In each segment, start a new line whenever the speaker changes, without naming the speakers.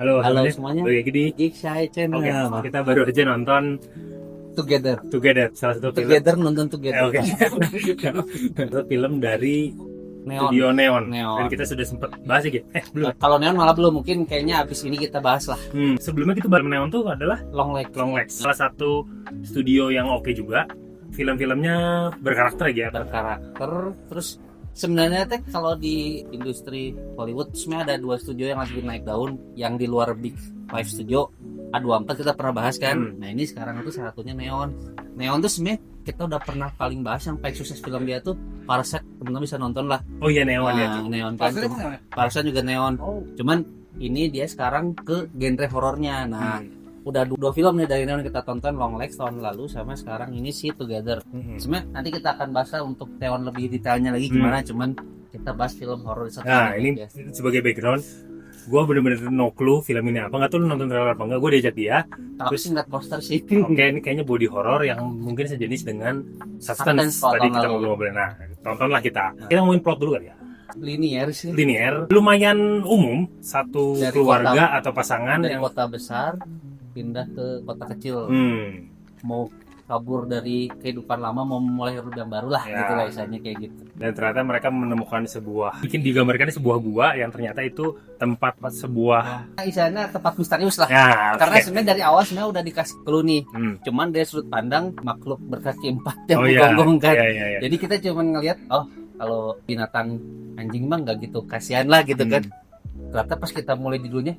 Halo
semuanya.
Bagi Gede.
Geek Shy Channel.
Oke, kita baru aja nonton
Together.
salah satu film.
Nonton Together.
Oke. Itu film dari
Neon.
Studio Neon.
Neon.
Dan kita sudah sempat bahas ya, belum.
Kalau Neon malah belum. Mungkin kayaknya abis ini kita bahas lah.
Sebelumnya kita bahas Neon tuh adalah
Long Legs.
Salah satu studio yang oke juga. Film-filmnya berkarakter ya.
Berkarakter. Terus sebenarnya teh kalau di industri Hollywood sebenarnya ada 2 studio yang lagi naik daun. Yang di luar Big 5 studio A24 kita pernah bahas kan. Nah ini sekarang itu salah satunya Neon. Neon tuh sebenarnya kita udah pernah paling bahas yang paling sukses film dia tuh Parasite. Teman-teman bisa nonton lah.
Oh iya Neon ya.
Neon kan. Parasite juga Neon. Cuman ini dia sekarang ke genre horornya. Nah udah 2 film nih dari Neon kita tonton, Long Legs tahun lalu sama sekarang ini si Together. Sebenarnya nanti kita akan bahas untuk Neon lebih detailnya lagi gimana. Cuman kita bahas film horor satu.
Nah ini ya. Sebagai background, gue bener-bener no clue film ini apa. Nggak tuh lu nonton trailer apa enggak. Gue diajak dia.
Tapi sih ngeliat poster sih.
Oke, ini kayaknya body horror yang mungkin sejenis dengan Suspense. Tadi kita ngobrol. Nah, tontonlah kita. Kita ngomongin plot dulu kan ya.
Linear sih.
Lumayan umum. Satu
Dari
keluarga atau pasangan
dari
yang
kota besar pindah ke kota kecil. Mau kabur dari kehidupan lama, mau mulai hidup yang baru lah, gitu lah istilahnya kayak gitu.
Dan ternyata mereka menemukan bikin digambarkan sebuah gua yang ternyata itu tempat sebuah
istilahnya tempat misterius lah.
Ya,
karena sebenarnya dari awal sebenarnya udah dikasih clue nih. Cuman dari sudut pandang makhluk berkaki 4 yang menggonggong kan. Jadi kita cuman ngelihat kalau binatang anjing mah nggak gitu, kasihan lah gitu kan. Ternyata pas kita mulai judulnya,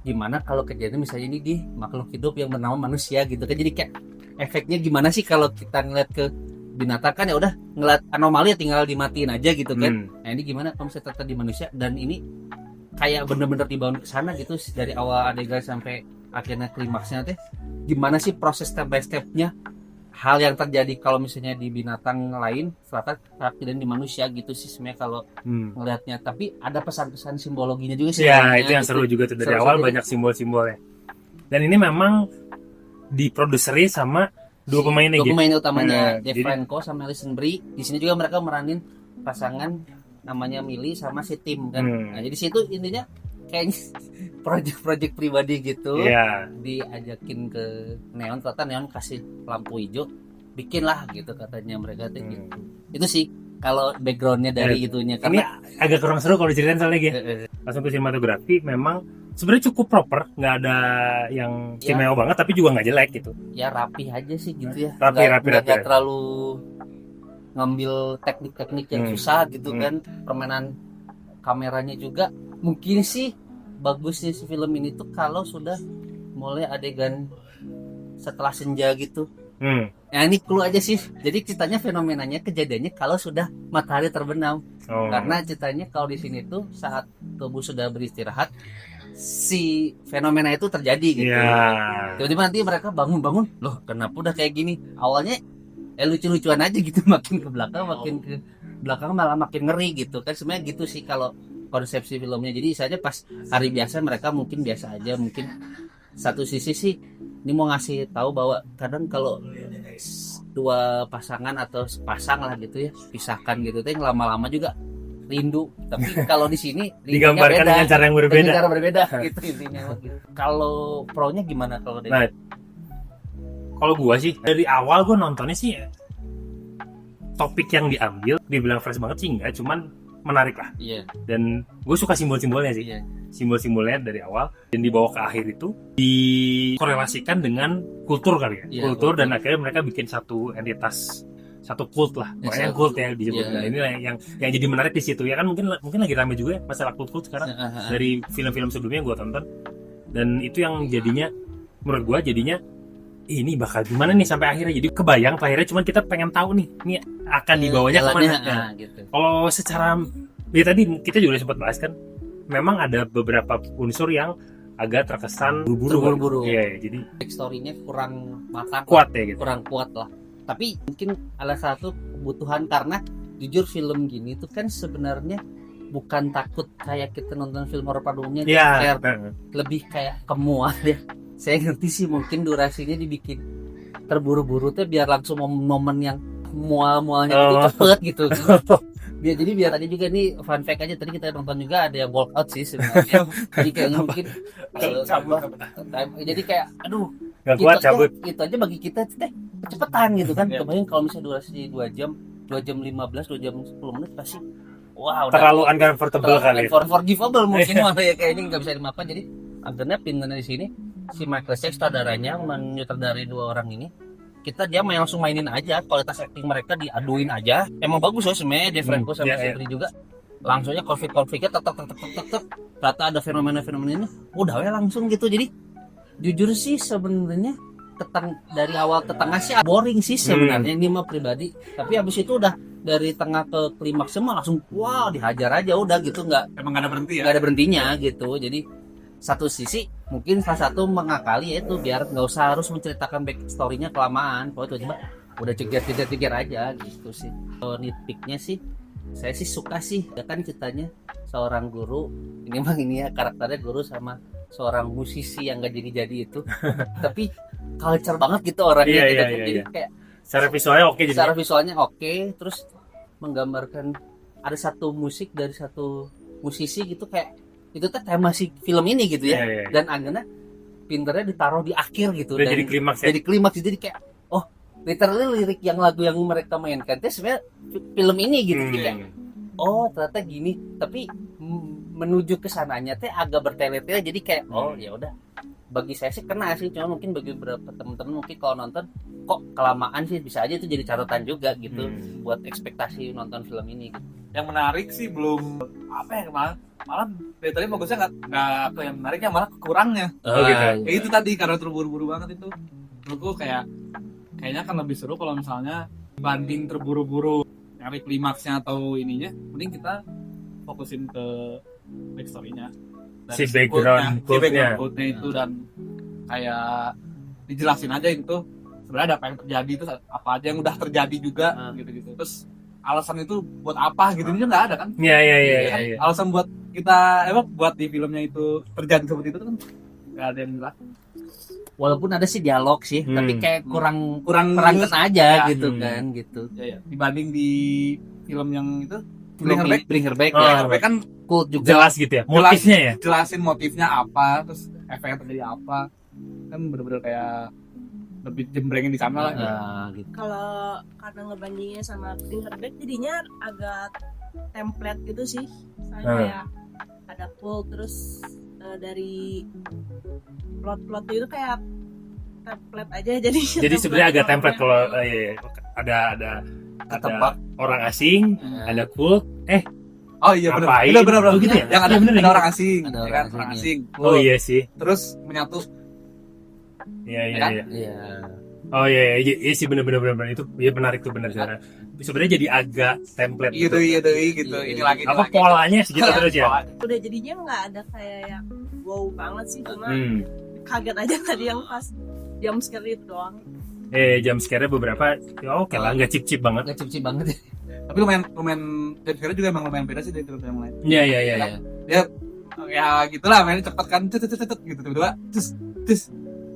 gimana kalau kejadian misalnya ini di makhluk hidup yang bernama manusia gitu kan. Jadi kayak efeknya gimana sih kalau kita ngeliat ke binatang kan ya udah ngeliat anomali ya tinggal dimatiin aja gitu kan. Nah ini gimana kalau misalnya ternyata di manusia, dan ini kayak bener-bener dibangun ke sana gitu dari awal adegan sampai akhirnya klimaksnya teh. Gimana sih proses step by stepnya hal yang terjadi kalau misalnya di binatang lain ternyata kejadian di manusia gitu sih sebenarnya kalau ngelihatnya. Tapi ada pesan-pesan simbologinya juga sih.
Ya itu yang seru juga tuh dari awal banyak simbol-simbolnya. Dan ini memang diproduseri sama 2 pemainnya gitu.
2 pemain utamanya, Dave Franco sama Alison Brie. Di sini juga mereka meranin pasangan namanya Millie sama si Tim kan. Nah, jadi situ intinya kayaknya project pribadi gitu. Diajakin ke Neon, ternyata Neon kasih lampu hijau, bikin lah gitu katanya mereka tuh gitu. Itu sih kalau backgroundnya dari itunya. Karena
ini agak kurang seru kalau diceritain soalnya gitu. Langsung ke sinematografi memang sebenarnya cukup proper, nggak ada yang istimewa banget tapi juga nggak jelek gitu. Ya
rapi aja sih gitu ya.
Rapi.
Nggak terlalu ngambil teknik-teknik yang susah gitu kan. Permainan kameranya juga mungkin sih bagusnya si film ini tuh kalau sudah mulai adegan setelah senja gitu. Nah ini clue aja sih. Jadi ceritanya fenomenanya kejadiannya kalau sudah matahari terbenam. Karena ceritanya kalau di sini tuh saat tubuh sudah beristirahat si fenomena itu terjadi gitu. Tiba-tiba nanti mereka bangun, loh kenapa udah kayak gini? Awalnya lucu-lucuan aja gitu, makin ke belakang malah makin ngeri gitu kan. Sebenarnya gitu sih kalau konsepsi filmnya. Jadi saja pas hari biasa mereka mungkin biasa aja. Mungkin satu sisi sih ini mau ngasih tahu bahwa kadang kalau 2 pasangan atau sepasang lah gitu ya pisahkan gitu tuh lama-lama juga rindu. Tapi kalau di sini
digambarkan dengan cara yang berbeda.
Gitu intinya. Kalau pro-nya gimana kalau dari?
Nah, kalau gua sih dari awal gua nontonnya sih topik yang diambil dibilang fresh banget sih enggak, cuman menarik lah. Dan gue suka simbol-simbolnya sih. Simbol-simbolnya dari awal dan dibawa ke akhir itu dikorelasikan dengan kultur kali ya. Kultur dan akhirnya mereka bikin satu entitas, satu kult lah. Pokoknya kult ya disebut. Nah, ini yang jadi menarik di situ ya kan. Mungkin lagi rame juga ya masalah kult sekarang. Dari film-film sebelumnya gue tonton, dan itu yang jadinya menurut gue ini bakal gimana nih sampai akhirnya. Jadi kebayang akhirnya, cuman kita pengen tahu nih ini akan dibawanya kemana. Gitu. Kalau secara ya tadi kita juga sempat bahas kan, memang ada beberapa unsur yang agak terkesan buru-buru. Jadi
backstory-nya kurang matang,
kuat ya gitu.
Kurang kuat lah. Tapi mungkin salah satu kebutuhan, karena jujur film gini tuh kan sebenarnya bukan takut kayak kita nonton film horor pada umumnya, lebih kayak kemual ya. Saya ngerti sih mungkin durasinya dibikin terburu-buru tuh biar langsung momen yang mual-mualnya itu cepet gitu. Jadi biar tadi juga nih fun fact aja, tadi kita nonton juga ada yang walkout sih sebenarnya. Jadi kayaknya mungkin jadi kayak aduh
Gak kuat cabut.
Itu aja bagi kita kecepatan gitu kan. Kebayang kalau misalnya durasi 2 jam 15, 2 jam 10 menit pasti wow,
terlalu uncomfortable kali.
Unforgivable mungkin malah ya kayak ini nggak bisa dimaafkan. Jadi akhirnya pinternya di sini si Michael Jacks sutradaranya menyutradari 2 orang ini. Dia langsung mainin aja, kualitas acting mereka diaduin aja. Emang bagus loh sebenarnya Dave Franco sama Sentry juga. Langsungnya konfliknya tek. Ternyata ada fenomena ini, udah ya langsung gitu. Jadi jujur sih sebenarnya dari awal ke tengah sih boring sih sebenarnya ini mah pribadi. Tapi habis itu udah dari tengah ke klimaks semua langsung wow dihajar aja udah gitu,
emang gak ada berhenti ya?
Gak ada berhentinya gitu. Jadi satu sisi mungkin salah satu mengakali itu biar nggak usah harus menceritakan backstory-nya kelamaan. Kalau tiba-tiba udah ceger aja gitu sih. Kalau nitpicknya sih saya sih suka sih ya kan ceritanya seorang guru ini ya karakternya guru sama seorang musisi yang gak jadi itu tapi culture banget gitu orangnya gitu. Jadi kayak
secara visualnya oke,
secara visualnya oke, terus menggambarkan ada satu musik dari satu musisi gitu kayak itu tuh tema si film ini gitu ya. Dan akhirnya pinternya ditaruh di akhir gitu
dan
jadi klimaks jadi kayak oh literally lirik yang lagu yang mereka mainkan itu sebenarnya film ini gitu. Jadi kayak oh ternyata gini, tapi menuju ke sananya teh agak bertele-tele jadi kayak oh ya udah bagi saya sih kena sih, cuma mungkin bagi beberapa teman-teman mungkin kalau nonton kok kelamaan sih bisa aja itu jadi catatan juga gitu buat ekspektasi nonton film ini gitu.
Yang menarik sih belum apa ya malah dari tadi bagusnya nggak ke yang menariknya, malah kurangnya.
Gitu.
Itu tadi karena terburu-buru banget itu. Menurutku kayaknya kan lebih seru kalau misalnya banding terburu-buru nyari klimaksnya atau ininya, mending kita fokusin ke backstory-nya.
Si background quote-nya
itu dan kayak dijelasin aja itu sebenarnya ada apa yang terjadi, itu apa aja yang udah terjadi juga gitu-gitu. Terus alasan itu buat apa gitu ini nggak ada kan?
Iya.
Alasan buat kita buat di filmnya itu terjadi seperti itu kan nggak ada yang jelas.
Walaupun ada sih dialog sih, tapi kayak kurang kena aja gitu kan gitu.
Ya. Dibanding di film yang itu
Bring Her Back
kan
cool juga.
Jelas gitu ya motifnya ya.
Jelasin motifnya apa, terus efek yang terjadi apa. Kan bener-bener kayak lebih jembrengin di sana lah
gitu.
Kalau karena ngebandingnya sama Bring Her Back jadinya agak template gitu sih. Soalnya kayak ada full terus dari plot itu kayak template aja jadi
sebenarnya agak template kalau ada orang asing, ada cool.
Oh iya benar
gitu ya.
Yang ada orang asing,
ada
orang asing.
Oh iya sih.
Terus menyatu.
Iya. Oh iya sih benar itu ya menarik tuh benar cara. Sebenarnya jadi agak template
gitu. Ini lagi
apa polanya segitu terus ya.
Udah jadinya nggak ada kayak yang wow banget sih, cuma kaget aja tadi yang pas jump scare itu doang.
Jump scare-nya beberapa oke lah, nggak cip banget.
Tapi lumayan jump scare juga emang lumayan beda sih dari film yang lain.
Iya.
Dia ya gitulah mainnya cepet kan gitu tiba-tiba terus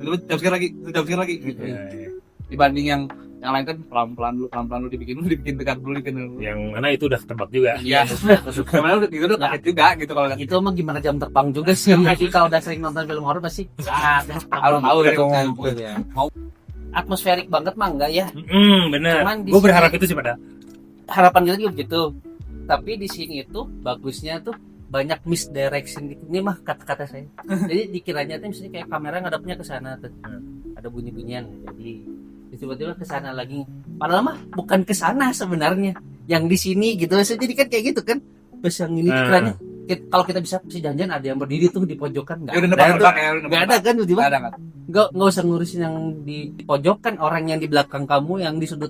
jump scare lagi gitu. Dibanding yang lain kan pelan-pelan lu dibikin tegang dulu.
Yang mana itu udah ketebak juga.
Iya. Karena udah kaget juga gitu kalau
itu mah gimana jam terbang juga sih. Jadi kalau udah sering nonton film horor pasti
tahu gitu ya.
Atmosferik banget mah enggak ya.
Bener. Gue berharap itu sih pada.
Harapan kita juga gitu. Tapi di sini itu bagusnya tuh banyak misdirection gitu. Ini mah kata-kata saya. Jadi dikiranya tuh misalnya kayak kamera ngadapnya ke sana tuh. Ada bunyi-bunyian. Jadi tiba-tiba ke sana lagi. Padahal mah bukan ke sana sebenarnya. Yang di sini gitu. Jadi kan kayak gitu kan. Terus yang ini dikiranya kalau kita bisa si janjian ada yang berdiri tuh di pojokan nggak ada kan tiba-tiba nggak usah ngurusin yang di pojokan, orang yang di belakang kamu yang di sudut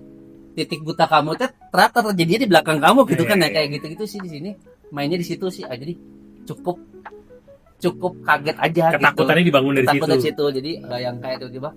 titik buta kamu ternyata terjadinya di belakang kamu gitu kan. Kayak gitu sih di sini mainnya di situ sih. Jadi cukup kaget aja.
Ketakutannya dibangun dari
situ. Jadi yang kayak tiba-tiba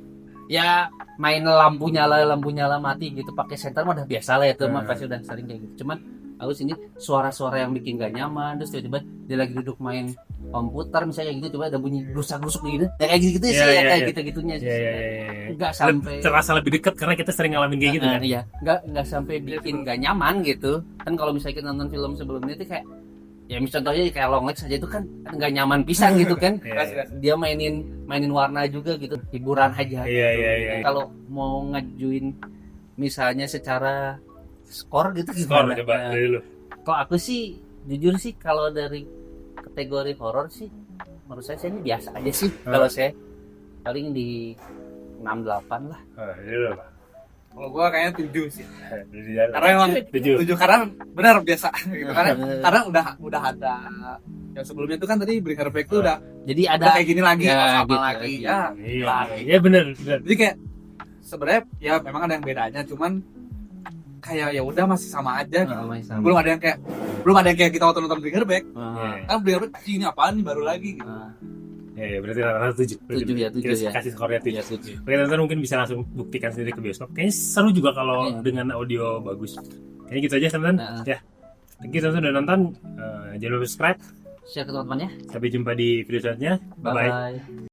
ya main lampu nyala mati gitu pakai senter mah udah biasa lah itu mah pasti udah sering kayak gitu. Cuman harus ini suara-suara yang bikin gak nyaman, terus tiba-tiba dia lagi duduk main komputer misalnya gitu, coba ada bunyi rusak-rusuk gitu. Ya kayak gitu sih,
Iya, iya,
kayak
iya.
gitu-gitunya sih.
Iya, iya, iya, iya.
Nggak sampai
Terasa lebih dekat karena kita sering ngalamin kayak gitu kan.
Iya, nggak sampai bikin nggak nyaman gitu. Kan kalau misalnya kita nonton film sebelumnya itu kayak ya misalnya contohnya kayak Long Legs aja itu kan nggak nyaman pisan gitu kan.
Iya.
Dia mainin warna juga gitu, hiburan aja.
Iya, iya, iya.
Kalau mau ngajuin misalnya secara skor gitu
Skor
gimana?
coba dari lu.
Kok aku sih jujur sih kalau dari kategori horor sih menurut saya ini biasa aja sih. Kalau saya paling di 6-8 lah.
Dari lu apa?
Kalau gua kayaknya 7 sih.
Dari jalan.
Karena emang
7.
7 karena benar biasa gitu. Karena udah ada yang sebelumnya itu kan tadi Bring Her Back tuh udah
Jadi
udah
ada
kayak gini lagi,
Ya,
sama
gitu,
lagi.
gitu.
Ya.
Iya, iya benar.
Jadi kayak sebenarnya ya memang ada yang bedanya, cuman kayak ya udah masih sama aja gitu.
sama.
Belum ada yang kayak kita waktu nonton Bring Her Back.
Iya.
Kan Bring Her Back ini apaan nih baru lagi gitu.
Ya, berarti rata-rata 7.
7 ya, 7
Kita
ya.
kasih skornya 7.
Ya, 7.
Oke, teman-teman mungkin bisa langsung buktikan sendiri ke bioskop. Kayaknya seru juga kalau
Iya.
dengan audio bagus. Kayaknya gitu aja teman-teman.
Nah.
Ya. Thank you teman-teman udah nonton. Jangan lupa subscribe.
Share ke teman-temannya.
Sampai jumpa di video selanjutnya. Bye-bye.
Bye.